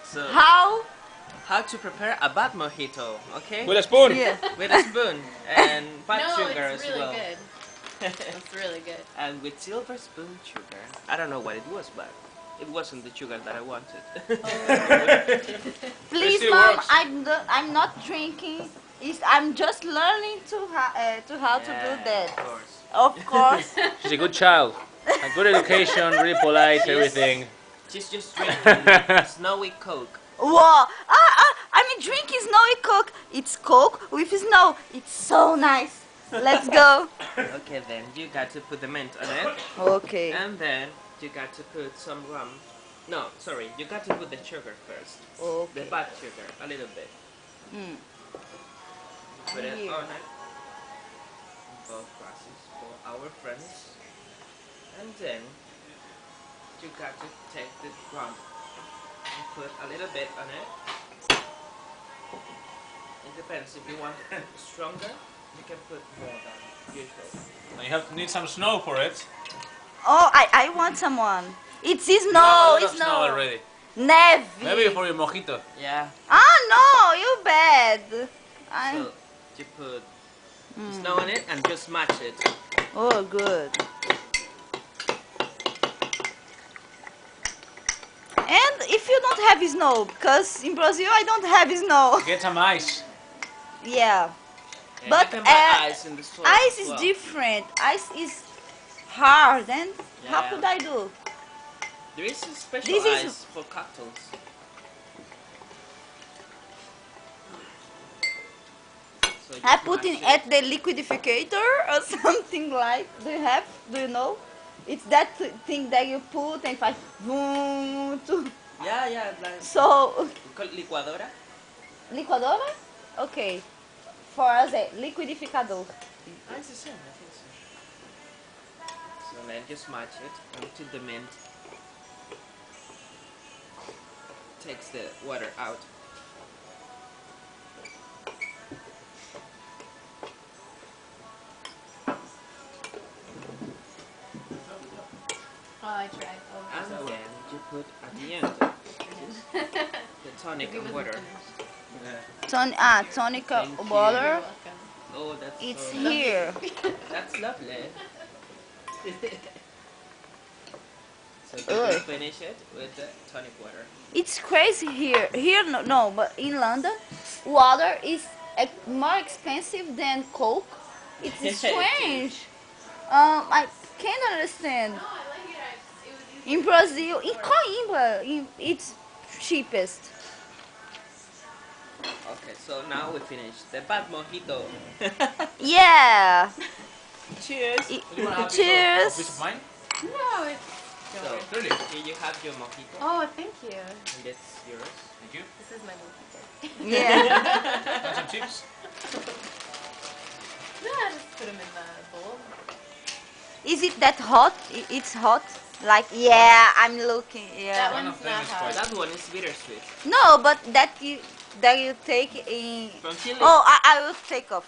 So How to prepare a bad mojito? Okay. With a spoon. Yeah. With a spoon and bad No, sugar it's as really well. good. It's really good. And with silver spoon sugar. I don't know what it was, but it wasn't the sugar that I wanted. Please, still mom, works. I'm not drinking. I'm just learning how to do that. Of course. Of course. She's a good child. A good education, really polite, Yes. everything. She's just drinking snowy Coke. Whoa! I'm drinking snowy Coke. It's Coke with snow. It's so nice. Let's go. Okay, then you got to put the mint on it, Okay. and then you got to put some rum. No, sorry, you got to put the sugar first. The Okay. bad sugar, a little bit. Mm. Put it Here. on it. Both glasses for our friends. And then you got to take the rum and put a little bit on it. It depends, if you want it stronger, you can put more than usual. Now you have to need some snow for it. Oh, I want someone. It's snow. You have a lot It's of snow snow. already. Never. Maybe for your mojito. Yeah, Ah no, you bad. so you put snow on it and just match it. Oh, good. And if you don't have snow, because in Brazil I don't have snow. Get some ice. Yeah. And But, you can buy ice in the store Ice as is well. different. Ice is hard. And how Yeah. could I do? There is a special This is- ice for cocktails. So I just put mash it it. at the liquidificator or something like. Do you know? It's that thing that you put and like boom to. Yeah, like So we call it licuadora. licuadora? Okay. For us, liquidificador. It's the same, I think so. So then just match it until the mint takes the water out. Oh, I tried. Oh, And so- then you put at the end the tonic He and wasn't water. finished. Tonic Thank you. water. You're welcome. Oh, that's It's so nice. here. That's lovely. So you Ugh. can finish it with the tonic water. It's crazy here. Here, no, but in London, water is more expensive than Coke. It's strange. I can't understand. No, I like it. It was easy. In Brazil, in Coimbra, it's cheapest. Okay, so now we finished the bad mojito. Yeah. Cheers! You want to have Cheers. a piece of mine? No, it's. So, Really? here you have your mojito, Oh, thank you. and it's yours. Thank you. This is my mojito. Yeah. And some chips. Yeah, just put them in the bowl. Is it that hot? It's hot. Like, yeah, I'm looking. That Yeah. One one's of them not is hot. quite- That one is bittersweet. No, but that you take in. From Chile. Oh, I will take off.